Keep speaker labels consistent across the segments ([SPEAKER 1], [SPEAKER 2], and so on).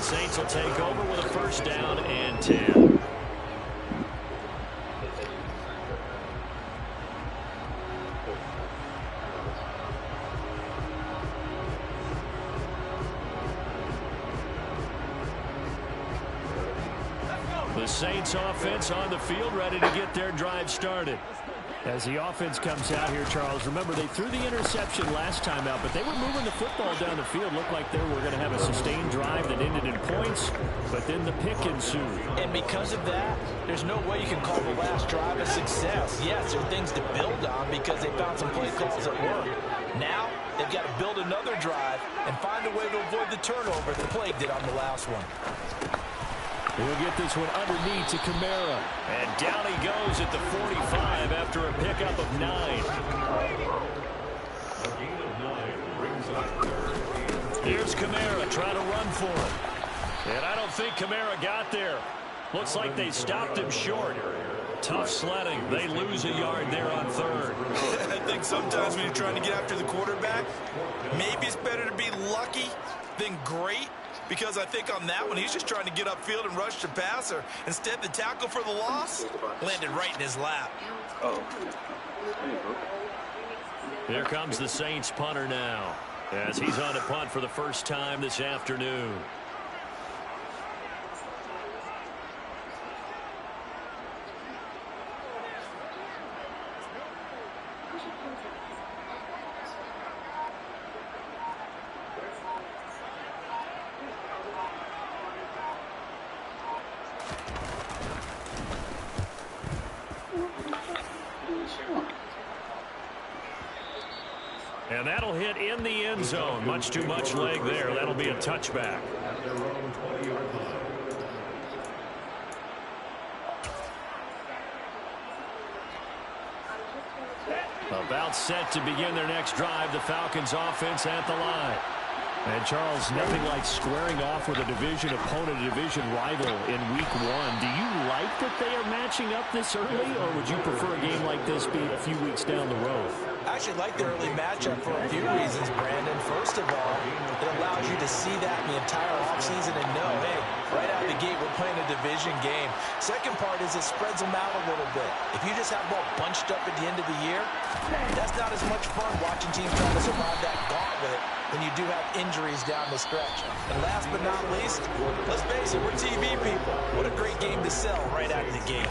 [SPEAKER 1] Saints will take over with a first down and 10. The Saints offense on the field, ready to get their drive started. As the offense comes out here, Charles, remember they threw the interception last time out, but they were moving the football down the field. Looked like they were going to have a sustained drive that ended in points, but then the pick ensued.
[SPEAKER 2] And because of that, there's no way you can call the last drive a success. Yes, there are things to build on because they found some play calls that work. Now, they've got to build another drive and find a way to avoid the turnover that plagued it on the last one.
[SPEAKER 1] He'll get this one underneath to Kamara. And down he goes at the 45 after a pickup of 9. Here's Kamara trying to run for him. And I don't think Kamara got there. Looks like they stopped him short. Tough sledding. They lose a yard there on third.
[SPEAKER 3] I think sometimes when you're trying to get after the quarterback, maybe it's better to be lucky than great. Because I think on that one, he's just trying to get upfield and rush the passer. Instead, the tackle for the loss landed right in his lap.
[SPEAKER 1] Here comes the Saints punter now, as he's on to punt for the first time this afternoon. And that'll hit in the end zone. Much too much leg there. That'll be a touchback. About set to begin their next drive. The Falcons offense at the line. And Charles, nothing like squaring off with a division opponent, a division rival in week 1. Do you like that they are matching up this early, or would you prefer a game like this be a few weeks down the road?
[SPEAKER 2] I actually like the early matchup for a few reasons, Brandon. First of all, it allows you to see that in the entire offseason and know, hey, right out of the gate, we're playing a division game. Second part is it spreads them out a little bit. If you just have them all bunched up at the end of the year, that's not as much fun watching teams trying to survive that gauntlet when you do have injuries down the stretch. And last but not least, let's face it, we're TV people. What a great game to sell right out of the gate.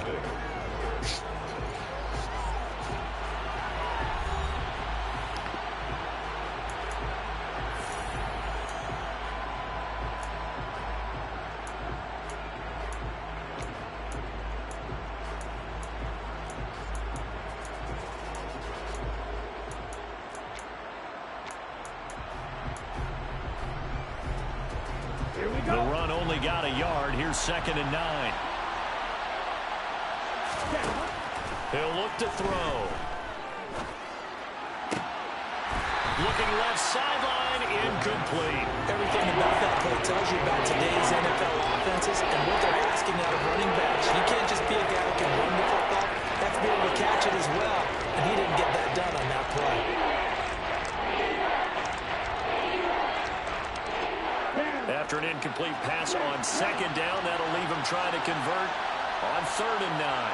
[SPEAKER 1] The run only got a yard. Here's 2nd and 9. He'll look to throw. Looking left sideline, incomplete.
[SPEAKER 2] Everything about that play tells you about today's NFL offenses and what they're asking out of running backs. You can't just be a guy who can run the football. You have to be able to catch it as well. And he didn't get that done on that play.
[SPEAKER 1] After an incomplete pass on 2nd down, that'll leave him trying to convert on 3rd and 9.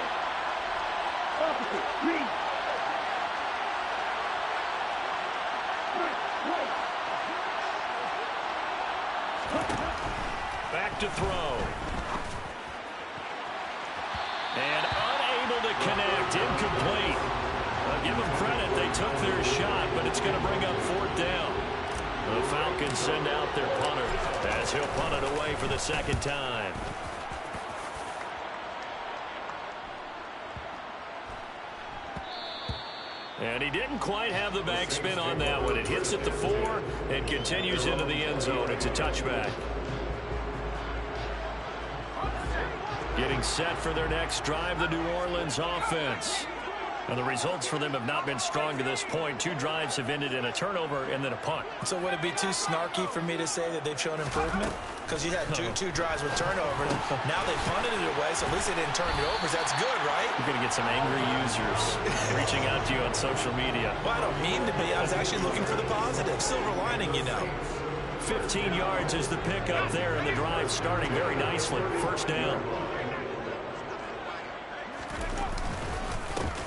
[SPEAKER 1] Back to throw. And unable to connect, incomplete. I'll give them credit, they took their shot, but it's going to bring up 4th down. The Falcons send out their punter as he'll punt it away for the 2nd time. And he didn't quite have the backspin on that one. It hits at the 4 and continues into the end zone. It's a touchback. Getting set for their next drive, the New Orleans offense. And the results for them have not been strong to this point. 2 drives have ended in a turnover and then a punt.
[SPEAKER 2] So would it be too snarky for me to say that they've shown improvement? Because you had two drives with turnovers. Now they punted it away, so at least they didn't turn it over. That's good, right?
[SPEAKER 1] You're going to get some angry users reaching out to you on social media.
[SPEAKER 2] Well, I don't mean to be. I was actually looking for the positive. Silver lining, you know.
[SPEAKER 1] 15 yards is the pickup there, and the drive starting very nicely. First down.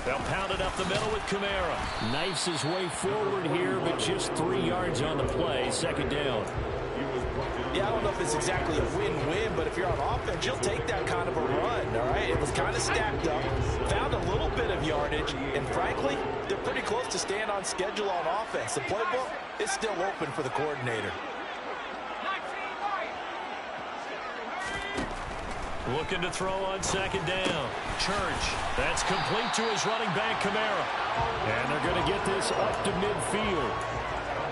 [SPEAKER 1] They'll pound it up the middle with Kamara. Knifes his way forward here, but just 3 yards on the play. Second down.
[SPEAKER 2] Yeah, I don't know if it's exactly a win-win, but if you're on offense, you'll take that kind of a run, all right? It was kind of stacked up, found a little bit of yardage, and frankly, they're pretty close to staying on schedule on offense. The playbook is still open for the coordinator.
[SPEAKER 1] Looking to throw on second down. Church. That's complete to his running back, Kamara. And they're going to get this up to midfield.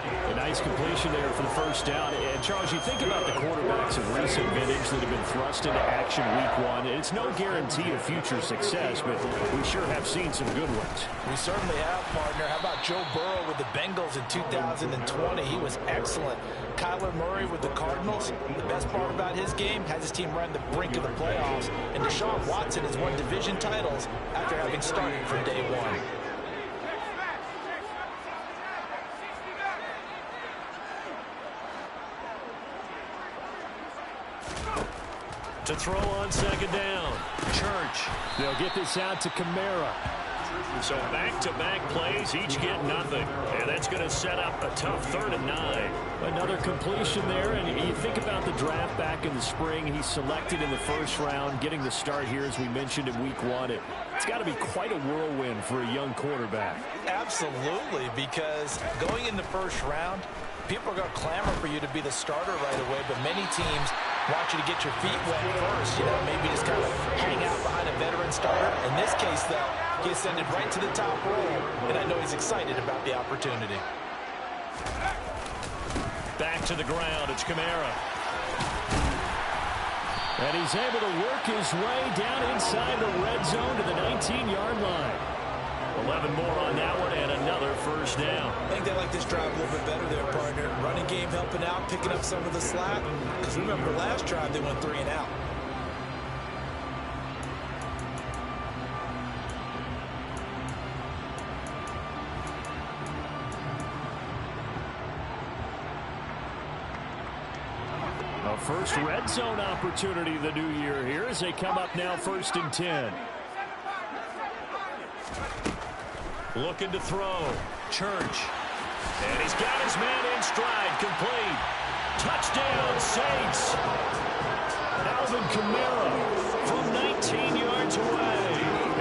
[SPEAKER 1] A nice completion there for the first down. And, Charles, you think about the quarterbacks of recent vintage that have been thrust into action week one. It's no guarantee of future success, but we sure have seen some good ones.
[SPEAKER 2] We certainly have, partner. How about Joe Burrow with the Bengals in 2020? He was excellent. Kyler Murray with the Cardinals. The best part about his game has his team right on the brink of the playoffs. And Deshaun Watson has won division titles after having started from day one.
[SPEAKER 1] To throw on second down. Church. They'll get this out to Kamara. So back-to-back plays, each get nothing. And that's going to set up a tough 3rd and 9. Another completion there, and you think about the draft back in the spring. He's selected in the first round, getting the start here, as we mentioned, in week one. It's got to be quite a whirlwind for a young quarterback.
[SPEAKER 2] Absolutely, because going in the first round, people are going to clamor for you to be the starter right away, but many teams want you to get your feet wet first, maybe just kind of hang out behind a veteran starter. In this case, though, he ascended right to the top row, and I know he's excited about the opportunity.
[SPEAKER 1] Back to the ground, it's Kamara. And he's able to work his way down inside the red zone to the 19-yard line. 11 more on that one, and another first down.
[SPEAKER 2] I think they like this drive a little bit better there, partner. Running game helping out, picking up some of the slack. Because remember, last drive they went 3 and out.
[SPEAKER 1] A first red zone opportunity the new year here as they come up now 1st and 10. Looking to throw. Church. And he's got his man in stride. Complete. Touchdown, Saints. Alvin Kamara from 19 yards away.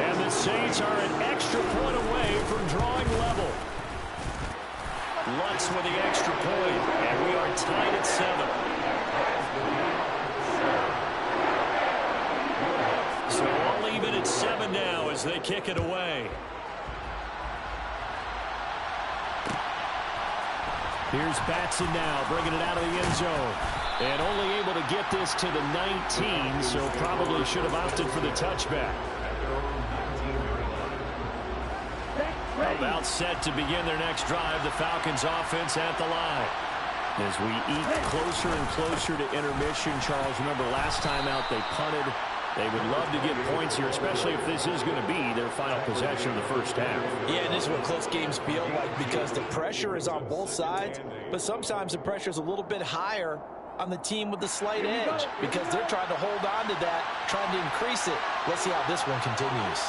[SPEAKER 1] And the Saints are an extra point away from drawing level. Lutz with the extra point. And we are tied at 7. So all even at 7 now as they kick it away. Here's Batson now, bringing it out of the end zone. And only able to get this to the 19, so probably should have opted for the touchback. About set to begin their next drive, the Falcons offense at the line. As we eat closer and closer to intermission, Charles, remember last time out they punted. They would love to get points here, especially if this is going to be their final possession of the first half.
[SPEAKER 2] Yeah, and this is what close games feel like because the pressure is on both sides, but sometimes the pressure is a little bit higher on the team with the slight edge because they're trying to hold on to that, trying to increase it. Let's see how this one continues.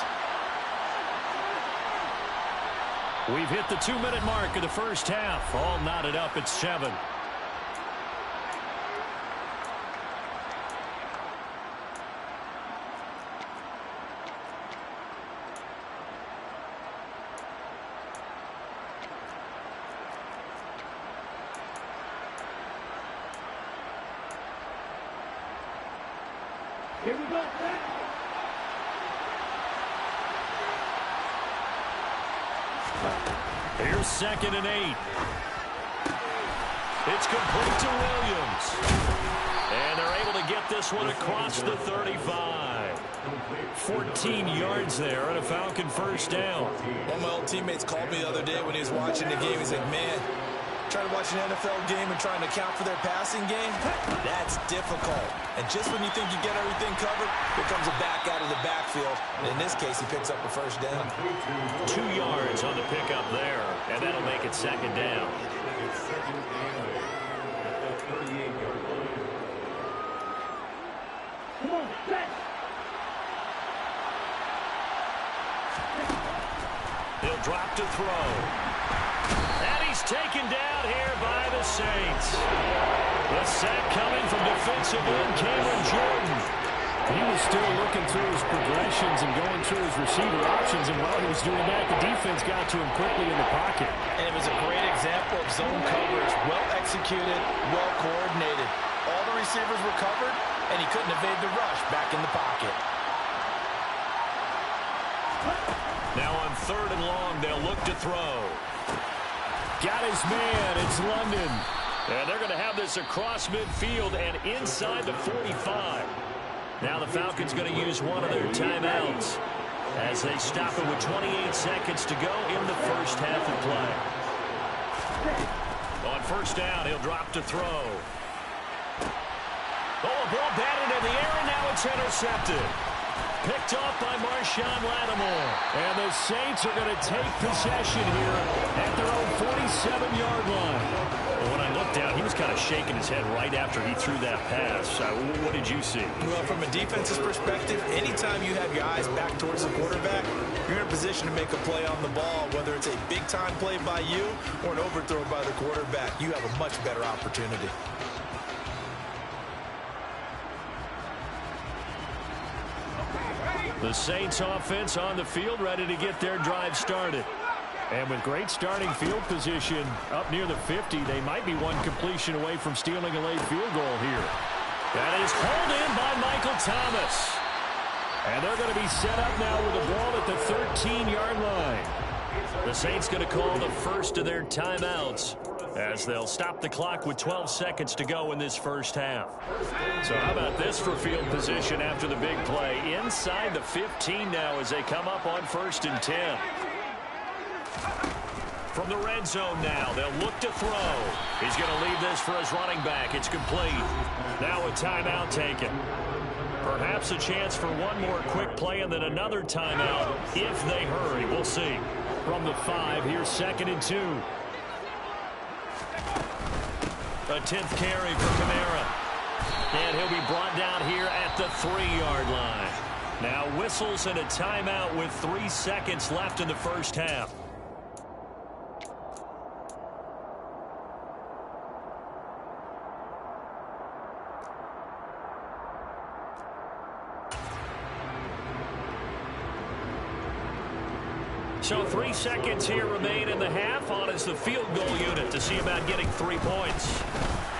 [SPEAKER 1] We've hit the 2-minute mark of the first half. All knotted up at 7.
[SPEAKER 4] Here we go.
[SPEAKER 1] Here's 2nd and 8. It's complete to Williams. And they're able to get this one across the 35. 14 yards there and a Falcon first down.
[SPEAKER 2] One of my old teammates called me the other day when he was watching the game. He's like, man, trying to watch an NFL game and trying to account for their passing game, that's difficult. And just when you think you get everything covered, here comes a back out of the backfield. And in this case, he picks up a first down.
[SPEAKER 1] 2 yards on the pickup there, and that'll make it 2nd down. He'll drop to throw. And he's taken down here by the Saints. The sack coming from defensive end Cameron Jordan.
[SPEAKER 4] He was still looking through his progressions and going through his receiver options, and while he was doing that, the defense got to him quickly in the pocket.
[SPEAKER 2] And it was a great example of zone coverage. Well executed, well coordinated. All the receivers were covered, and he couldn't evade the rush back in the pocket.
[SPEAKER 1] Now on 3rd and long, they'll look to throw. Got his man. It's London. And they're going to have this across midfield and inside the 45. Now the Falcons going to use one of their timeouts as they stop it with 28 seconds to go in the first half of play. On 1st down, he'll drop to throw. Oh, a ball batted in the air, and now it's intercepted. Picked off by Marshawn Lattimore. And the Saints are going to take possession here at their own 47-yard line. Well, when I looked down, he was kind of shaking his head right after he threw that pass. What did you see?
[SPEAKER 3] Well, from a defense's perspective, anytime you have your eyes back towards the quarterback, you're in a position to make a play on the ball, whether it's a big-time play by you or an overthrow by the quarterback. You have a much better opportunity.
[SPEAKER 1] The Saints offense on the field, ready to get their drive started. And with great starting field position up near the 50, they might be one completion away from stealing a late field goal here. That is hauled in by Michael Thomas. And they're going to be set up now with the ball at the 13-yard line. The Saints going to call the first of their timeouts as they'll stop the clock with 12 seconds to go in this first half. So how about this for field position after the big play? Inside the 15 now as they come up on 1st and 10. From the red zone now, they'll look to throw. He's going to leave this for his running back. It's complete. Now a timeout taken. Perhaps a chance for one more quick play and then another timeout if they hurry. We'll see. From the 5, here's 2nd and 2. A 10th carry for Kamara. And he'll be brought down here at the 3-yard line. Now whistles and a timeout with 3 seconds left in the first half. So 3 seconds here remain in the half. On is the field goal unit to see about getting 3 points.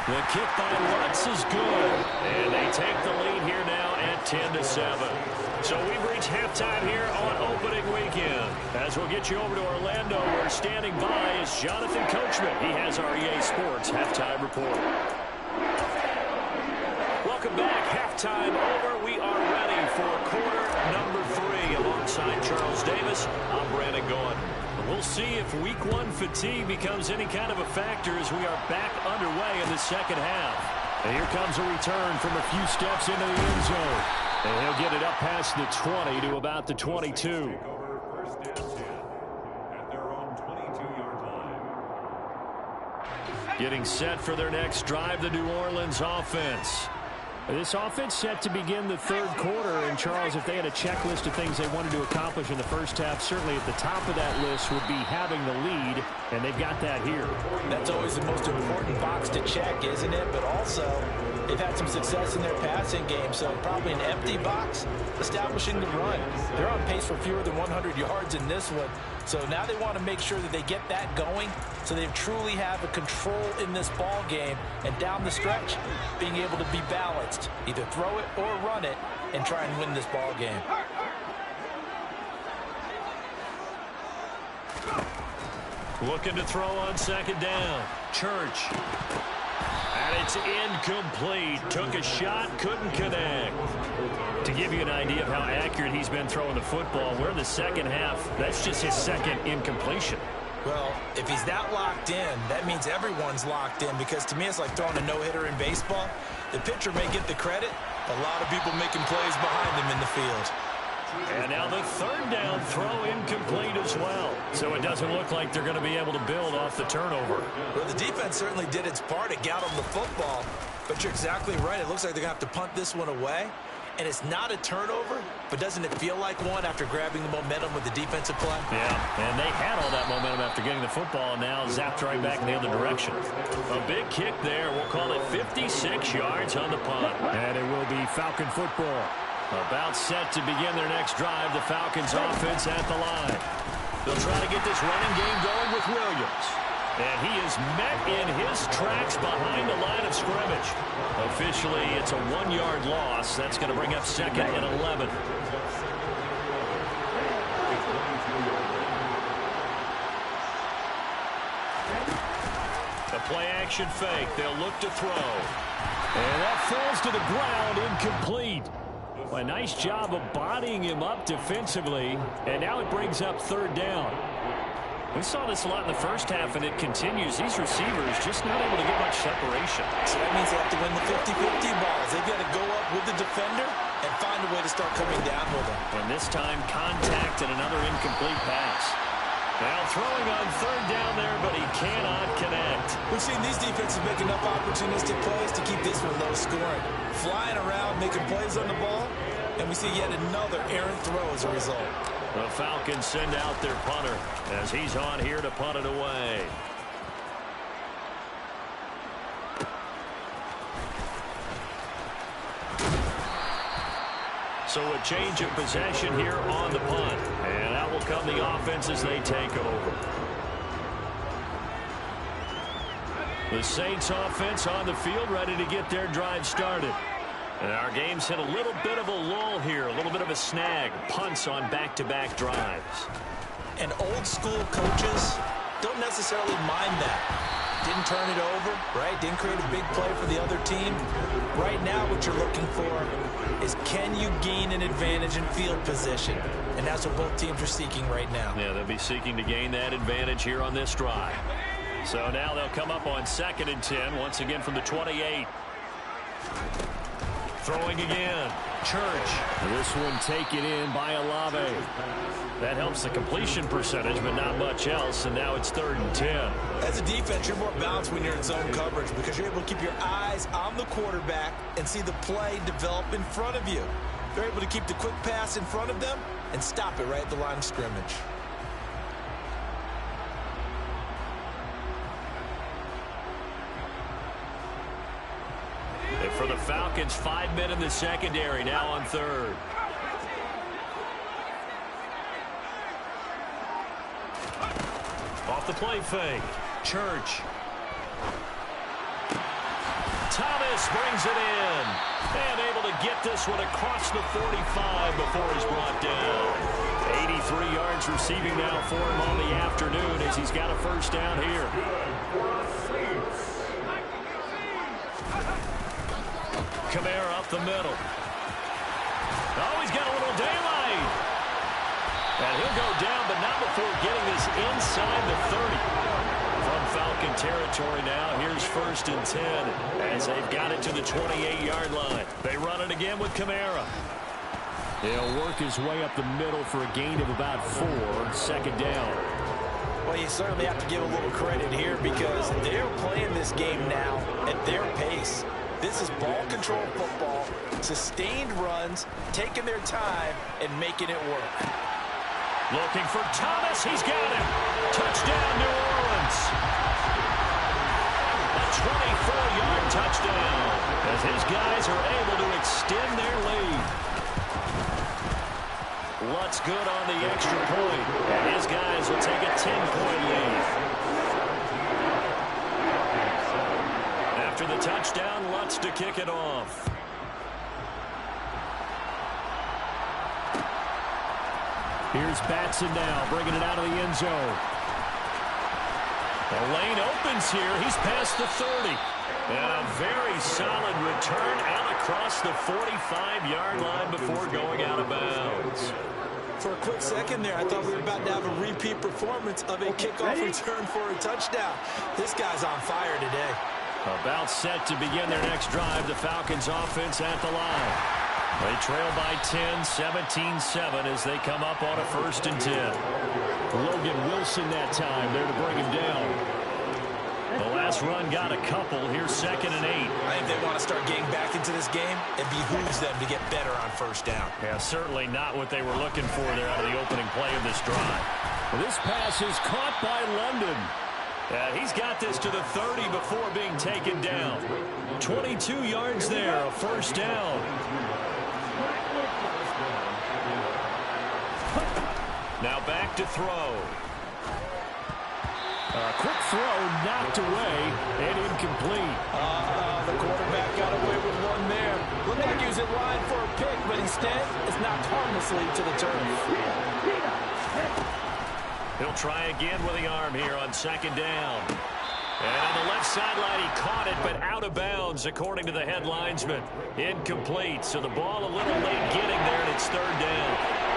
[SPEAKER 1] The kick by Lutz is good. And they take the lead here now at 10-7. So we've reached halftime here on opening weekend. As we'll get you over to Orlando, where standing by is Jonathan Coachman. He has our EA Sports halftime report. Welcome back. Halftime over. We are ready for quarter number 3. Alongside Charles Davis, I'm Brandon Gaughan. We'll see if week 1 fatigue becomes any kind of a factor as we are back underway in the second half. And here comes a return from a few steps into the end zone. And he'll get it up past the 20 to about the 22. Getting set for their next drive, the New Orleans offense. This offense set to begin the 3rd quarter. And, Charles, if they had a checklist of things they wanted to accomplish in the first half, certainly at the top of that list would be having the lead, and they've got that here.
[SPEAKER 2] That's always the most important box to check, isn't it? But also, they've had some success in their passing game, so probably an empty box, establishing the run. They're on pace for fewer than 100 yards in this one. So now they want to make sure that they get that going so they truly have a control in this ball game, and down the stretch, being able to be balanced. Either throw it or run it and try and win this ball game.
[SPEAKER 1] Looking to throw on 2nd down. Church. And it's incomplete. Took a shot, couldn't connect. To give you an idea of how accurate he's been throwing the football, we're in the second half. That's just his 2nd incompletion.
[SPEAKER 3] Well, if he's that locked in, that means everyone's locked in, because to me it's like throwing a no-hitter in baseball. The pitcher may get the credit, a lot of people making plays behind him in the field.
[SPEAKER 1] And now the 3rd down throw incomplete as well. So it doesn't look like they're going to be able to build off the turnover.
[SPEAKER 3] Well, the defense certainly did its part. It got them the football. But you're exactly right. It looks like they're going to have to punt this one away.
[SPEAKER 2] And it's not a turnover, but doesn't it feel like one after grabbing the momentum with the defensive play?
[SPEAKER 1] Yeah, and they had all that momentum after getting the football, and now zapped right back in the other direction. A big kick there. We'll call it 56 yards on the punt.
[SPEAKER 4] And it will be Falcon football.
[SPEAKER 1] About set to begin their next drive. The Falcons offense at the line. They'll try to get this running game going with Williams. And he is met in his tracks behind the line of scrimmage. Officially, it's a 1-yard loss. That's going to bring up 2nd and 11. The play-action fake. They'll look to throw. And that falls to the ground, incomplete. A nice job of bodying him up defensively. And now it brings up 3rd down. We saw this a lot in the first half, and it continues. These receivers just not able to get much separation.
[SPEAKER 2] So that means they have to win the 50-50 balls. They've got to go up with the defender and find a way to start coming down with him.
[SPEAKER 1] And this time, contact and another incomplete pass. Now throwing on 3rd down there, but he cannot connect.
[SPEAKER 2] We've seen these defenses make enough opportunistic plays to keep this one low scoring. Flying around, making plays on the ball, and we see yet another errant throw as a result.
[SPEAKER 1] The Falcons send out their punter as he's on here to punt it away. So a change of possession here on the punt. And out will come the offense as they take over. The Saints offense on the field ready to get their drive started. And our game's hit a little bit of a lull here, a little bit of a snag. Punts on back-to-back drives.
[SPEAKER 2] And old school coaches don't necessarily mind that. Didn't turn it over, right? Didn't create a big play for the other team. Right now what you're looking for is can you gain an advantage in field position? And that's what both teams are seeking right now.
[SPEAKER 1] Yeah, they'll be seeking to gain that advantage here on this drive. So now they'll come up on 2nd and 10, once again from the 28. Throwing again. Church.
[SPEAKER 4] This one taken in by Olave.
[SPEAKER 1] That helps the completion percentage, but not much else. And now it's 3rd and 10.
[SPEAKER 2] As a defense, you're more balanced when you're in zone coverage because you're able to keep your eyes on the quarterback and see the play develop in front of you. They're able to keep the quick pass in front of them and stop it right at the line of scrimmage.
[SPEAKER 1] And for the Falcons, 5 men in the secondary, now on 3rd. Off the play fake. Church. Thomas brings it in. And able to get this one across the 45 before he's brought down. 83 yards receiving now for him on the afternoon as he's got a 1st down here. Kamara up the middle. Oh, he's got a little daylight. And he'll go down, but not before getting this inside the 30. From Falcon territory now, here's 1st and 10 as they've got it to the 28-yard line. They run it again with Kamara.
[SPEAKER 4] He'll work his way up the middle for a gain of about 4, 2nd down.
[SPEAKER 2] Well, you certainly have to give a little credit here because they're playing this game now at their pace. This is ball control football, sustained runs, taking their time, and making it work.
[SPEAKER 1] Looking for Thomas. He's got him. Touchdown, New Orleans. A 24-yard touchdown as his guys are able to extend their lead. Lutz good on the extra point, and his guys will take a 10-point lead. After the touchdown, Lutz to kick it off.
[SPEAKER 4] Here's Batson now, bringing it out of the end zone.
[SPEAKER 1] The lane opens here. He's past the 30. And a very solid return out across the 45-yard line before going out of bounds.
[SPEAKER 2] For a quick second there, I thought we were about to have a repeat performance of a kickoff return for a touchdown. This guy's on fire today.
[SPEAKER 1] About set to begin their next drive. The Falcons offense at the line. They trail by 10, 17-7 as they come up on a 1st and 10.
[SPEAKER 4] Logan Wilson that time there to bring him down.
[SPEAKER 1] The last pass run got a couple. Here's 2nd and 8.
[SPEAKER 2] I think they want to start getting back into this game. It behooves them to get better on first down.
[SPEAKER 1] Yeah, certainly not what they were looking for there out of the opening play of this drive.
[SPEAKER 4] Well, this pass is caught by London.
[SPEAKER 1] He's got this to the 30 before being taken down. 22 yards there, a first down. Now back to throw.
[SPEAKER 4] Quick throw knocked away and incomplete.
[SPEAKER 2] The quarterback got away with one there. Looked like he was in line for a pick, but instead it's knocked harmlessly to the turf.
[SPEAKER 1] He'll try again with the arm here on 2nd down. And on the left sideline, he caught it, but out of bounds, according to the head linesman. Incomplete, so the ball a little late getting there, and it's 3rd down.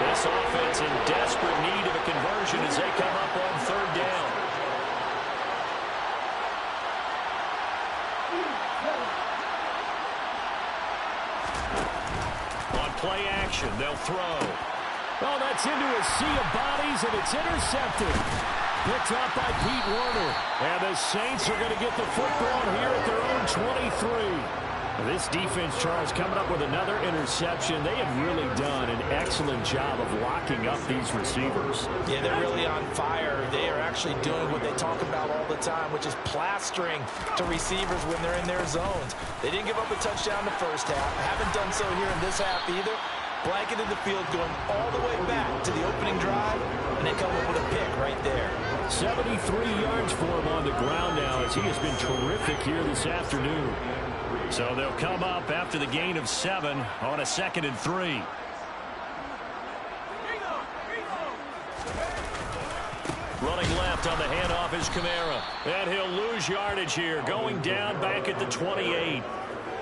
[SPEAKER 1] This offense in desperate need of a conversion as they come up on 3rd down. On play action, they'll throw.
[SPEAKER 4] Oh, that's into a sea of bodies, and it's intercepted. Picked up by Pete Werner. And the Saints are going to get the football here at their own 23. This defense, Charles, coming up with another interception. They have really done an excellent job of locking up these receivers.
[SPEAKER 2] Yeah, they're really on fire. They are actually doing what they talk about all the time, which is plastering to receivers when they're in their zones. They didn't give up a touchdown the first half. Haven't done so here in this half either. Blanketed the field, going all the way back to the opening drive, and they come up with a pick right there.
[SPEAKER 4] 73 yards for him on the ground now, as he has been terrific here this afternoon.
[SPEAKER 1] So they'll come up after the gain of 7 on a 2nd and 3. Running left on the handoff is Kamara. And he'll lose yardage here, going down back at the 28.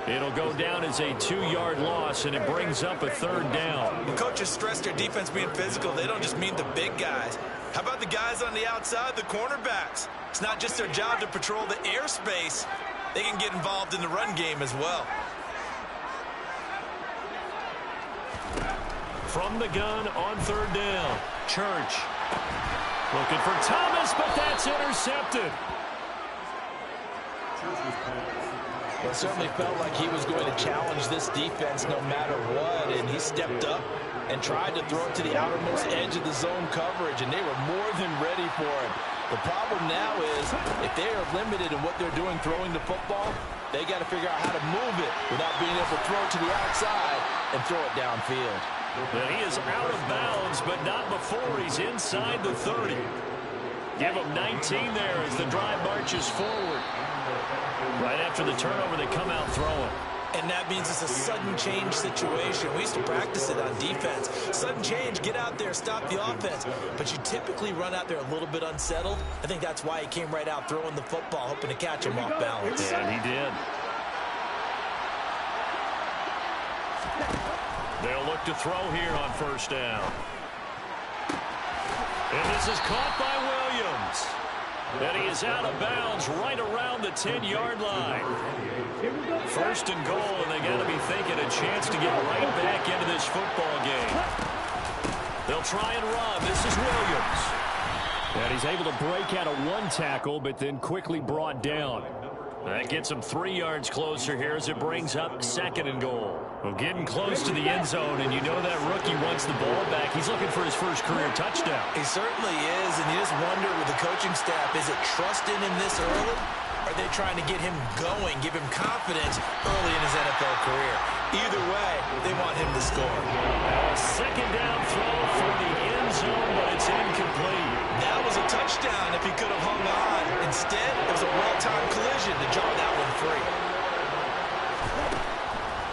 [SPEAKER 1] It'll go down as a 2-yard loss, and it brings up a 3rd down.
[SPEAKER 3] When coaches stress their defense being physical, they don't just mean the big guys. How about the guys on the outside, the cornerbacks? It's not just their job to patrol the airspace. They can get involved in the run game as well.
[SPEAKER 1] From the gun on 3rd down, Church. Looking for Thomas, but that's intercepted.
[SPEAKER 2] It certainly felt like he was going to challenge this defense no matter what, and he stepped up and tried to throw it to the outermost edge of the zone coverage, and they were more than ready for it. The problem now is if they are limited in what they're doing throwing the football, they got to figure out how to move it without being able to throw it to the outside and throw it downfield.
[SPEAKER 1] But he is out of bounds, but not before he's inside the 30. Give him 19 there as the drive marches forward. Right after the turnover, they come out throwing.
[SPEAKER 2] And that means it's a sudden change situation. We used to practice it on defense. Sudden change, get out there, stop the offense. But you typically run out there a little bit unsettled. I think that's why he came right out throwing the football, hoping to catch him off balance.
[SPEAKER 1] Yeah, and he did. They'll look to throw here on 1st down. And this is caught by Williams. And he is out of bounds right around the 10-yard line. 1st and goal, and they got to be thinking a chance to get right back into this football game. They'll try and run. This is Williams.
[SPEAKER 4] And he's able to break out of 1 tackle, but then quickly brought down.
[SPEAKER 1] That gets him 3 yards closer here as it brings up 2nd and goal. Well, getting close to the end zone, and you know that rookie wants the ball back. He's looking for his first career touchdown.
[SPEAKER 2] He certainly is, and you just wonder with the coaching staff, is it trust in him this early? Are they trying to get him going, give him confidence early in his NFL career? Either way, they want him to score.
[SPEAKER 1] 2nd down throw for the end zone, but it's incomplete.
[SPEAKER 3] That was a touchdown if he could have hung on. Instead, it was a well-timed collision to draw that one free.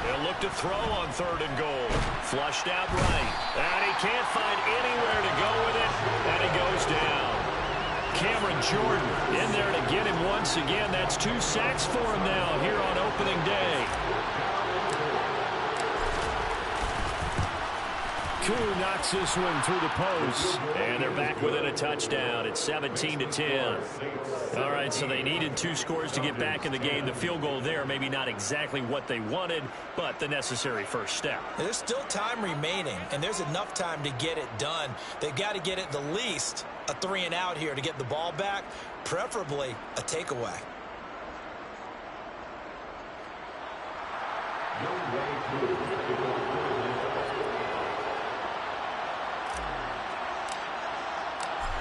[SPEAKER 1] They'll look to throw on 3rd and goal. Flushed out right. And he can't find anywhere to go with it, and he goes down. Cameron Jordan in there to get him once again. That's 2 sacks for him now here on opening day.
[SPEAKER 4] Koo knocks this one through the post.
[SPEAKER 1] And they're back within a touchdown. It's 17-10. All right, so they needed 2 scores to get back in the game. The field goal there, maybe not exactly what they wanted, but the necessary first step.
[SPEAKER 2] There's still time remaining, and there's enough time to get it done. They've got to get it the least a 3 and out here to get the ball back, preferably a takeaway.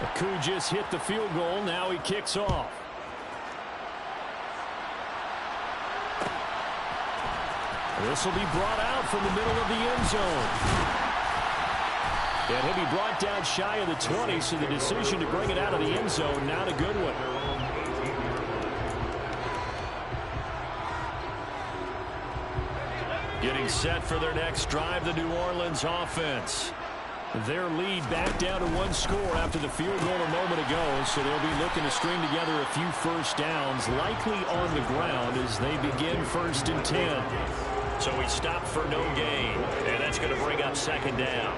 [SPEAKER 4] Akou just hit the field goal. Now he kicks off. This will be brought out from the middle of the end zone. And he'll be brought down shy of the 20, so the decision to bring it out of the end zone, not a good one. Getting set for their next drive, the New Orleans offense. Their lead back down to one score after the field goal a moment ago, so they'll be looking to string together a few first downs, likely on the ground as they begin 1st and 10. So we stop for no gain, and that's going to bring up 2nd down.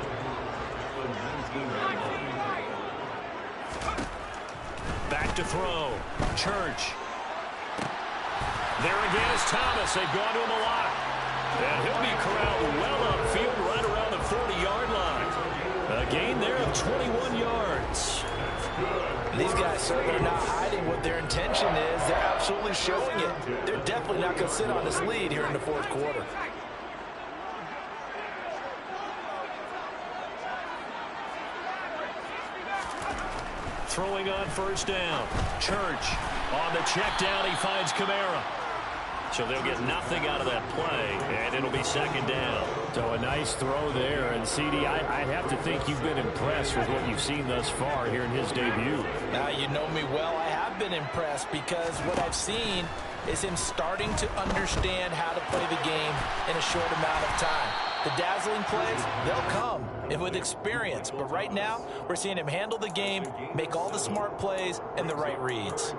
[SPEAKER 4] Back to throw. Church. There again is Thomas. They've gone to him a lot. And he'll be corralled well upfield right around the 40-yard line. A gain there of 21 yards.
[SPEAKER 2] These guys certainly are not hiding what their intention is. They're absolutely showing it. They're definitely not going to sit on this lead here in the 4th quarter.
[SPEAKER 4] Throwing on 1st down. Church on the check down. He finds Kamara. So they'll get nothing out of that play, and it'll be 2nd down. So a nice throw there. And, CD, I'd have to think you've been impressed with what you've seen thus far here in his debut.
[SPEAKER 2] Now, you know me well. I have been impressed because what I've seen is him starting to understand how to play the game in a short amount of time. The dazzling plays, they'll come and with experience. But right now, we're seeing him handle the game, make all the smart plays, and the right reads.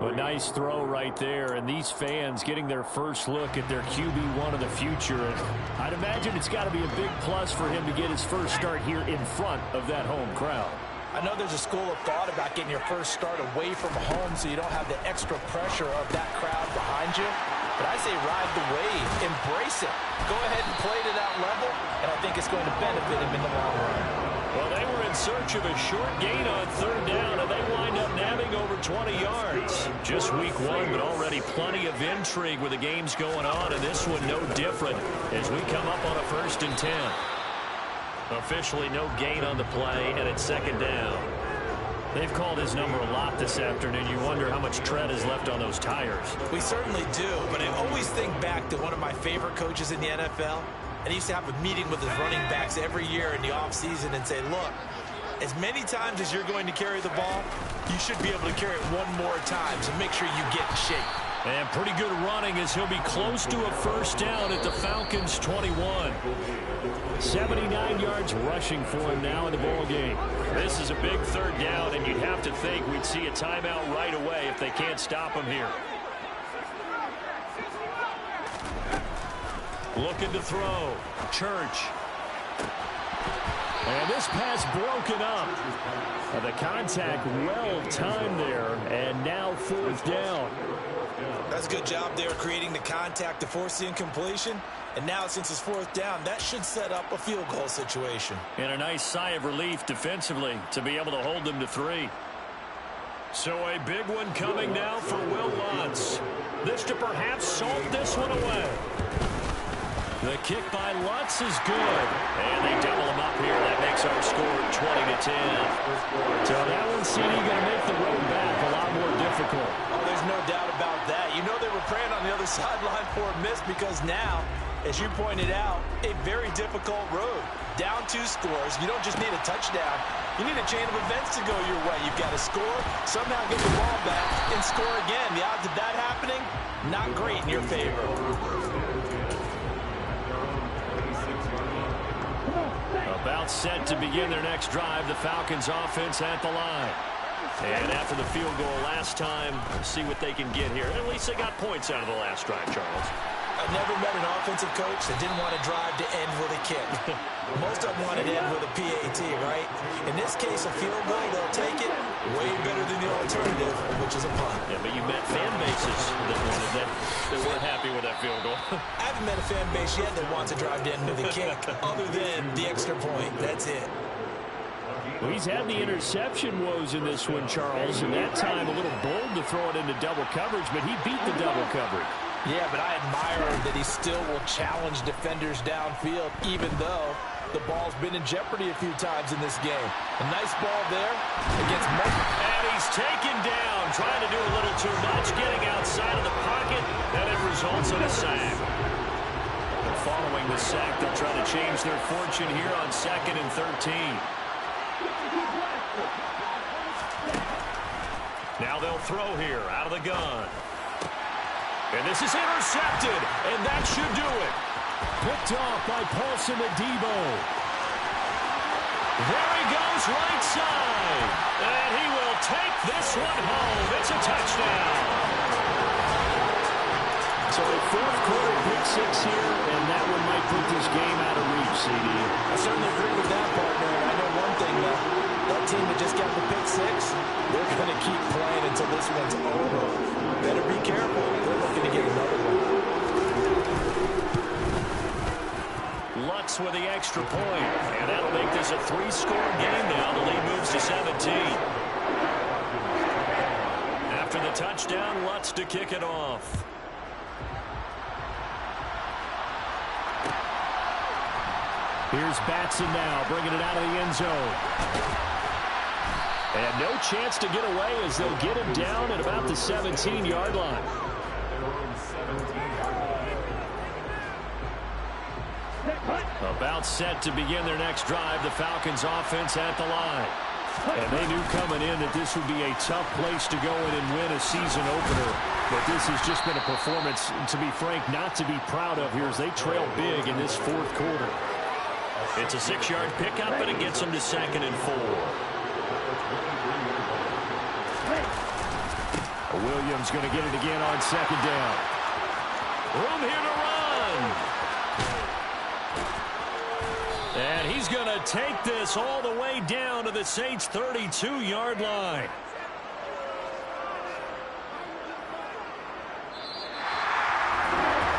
[SPEAKER 4] A nice throw right there, and these fans getting their first look at their QB1 of the future. And I'd imagine it's got to be a big plus for him to get his first start here in front of that home crowd.
[SPEAKER 2] I know there's a school of thought about getting your first start away from home so you don't have the extra pressure of that crowd behind you. But I say ride the wave, embrace it. Go ahead and play to that level, and I think it's going to benefit him in the long run.
[SPEAKER 4] Well, they were in search of a short gain on 3rd down, and they wind up nabbing over 20 yards. Just week 1, but already plenty of intrigue with the games going on, and this one no different as we come up on a 1st and 10. Officially no gain on the play, and it's 2nd down. They've called his number a lot this afternoon. You wonder how much tread is left on those tires.
[SPEAKER 2] We certainly do, but I always think back to one of my favorite coaches in the NFL. And he used to have a meeting with his running backs every year in the offseason and say, look, as many times as you're going to carry the ball, you should be able to carry it one more time, so make sure you get in shape.
[SPEAKER 4] And pretty good running as he'll be close to a 1st down at the Falcons' 21. 79 yards rushing for him now in the ball game. This is a big 3rd down, and you'd have to think we'd see a timeout right away if they can't stop him here. Looking to throw. Church. And this pass broken up. The contact well timed there, and now 4th down.
[SPEAKER 2] That's a good job there creating the contact to force the incompletion. And now since it's 4th down, that should set up a field goal situation.
[SPEAKER 4] And a nice sigh of relief defensively to be able to hold them to 3. So a big one coming now for Will Lutz. This to perhaps salt this one away. The kick by Lutz is good. And they double him up here. That makes our score 20-10. So that one, CD, going to make the road back a lot more difficult.
[SPEAKER 2] Oh, there's no doubt about that. You know they were praying on the other sideline for a miss because now, as you pointed out, a very difficult road. Down 2 scores. You don't just need a touchdown. You need a chain of events to go your way. You've got to score, somehow get the ball back, and score again. The odds of that happening, not great in your favor.
[SPEAKER 4] About set to begin their next drive, the Falcons offense at the line. And after the field goal last time, see what they can get here. At least they got points out of the last drive, Charles.
[SPEAKER 2] I've never met an offensive coach that didn't want to drive to end with a kick. Most of them wanted to end with a PAT, right? In this case, a field goal, they'll take it way better than the alternative, which is a punt.
[SPEAKER 4] Yeah, but you met fan bases that wanted that. They weren't happy with that field goal.
[SPEAKER 2] I haven't met a fan base yet that wants to drive to end with a kick, other than the extra point. That's it.
[SPEAKER 4] Well, he's had the interception woes in this one, Charles, and that time a little bold to throw it into double coverage, but he beat the double coverage.
[SPEAKER 2] Yeah, but I admire that he still will challenge defenders downfield, even though the ball's been in jeopardy a few times in this game. A nice ball there against Madden.
[SPEAKER 1] And he's taken down, trying to do a little too much, getting outside of the pocket, and it results in a sack. Following the sack, they'll try to change their fortune here on 2nd and 13. Now they'll throw here out of the gun. And this is intercepted, and that should do it.
[SPEAKER 4] Picked off by Paulson Adebo.
[SPEAKER 1] There he goes, right side. And he will take this one home. It's a touchdown.
[SPEAKER 4] So a fourth quarter pick six here, and that one might put this game out of reach, CD.
[SPEAKER 2] I certainly agree with that, partner. And I know one thing, though. That team that just got the pick six, they're going to keep playing until this one's over. Better be careful. They're looking to get another one.
[SPEAKER 1] Lutz with the extra point, and that'll make this a 3-score game now. The lead moves to 17. After the touchdown, Lutz to kick it off.
[SPEAKER 4] Here's Batson now, bringing it out of the end zone. And no chance to get away as they'll get him down at about the 17-yard line.
[SPEAKER 1] About set to begin their next drive, the Falcons offense at the line.
[SPEAKER 4] And they knew coming in that this would be a tough place to go in and win a season opener. But this has just been a performance, to be frank, not to be proud of here as they trail big in this fourth quarter.
[SPEAKER 1] It's a 6-yard pickup, and it gets them to 2nd and 4.
[SPEAKER 4] Williams going to get it again on 2nd down.
[SPEAKER 1] Room here to run. And he's going to take this all the way down to the Saints' 32-yard line.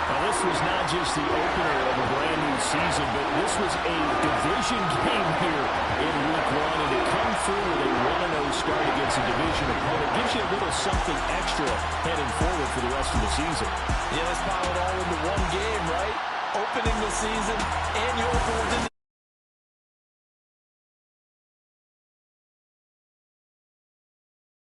[SPEAKER 4] Now, this was not just the opener of a brand new season, but this was a division game here in Week 1. And to come through with a 1-0 start against a division opponent gives you a little something extra heading forward for the rest of the season.
[SPEAKER 2] Yeah, let's pile it all into one game, right? Opening the season, and you open within the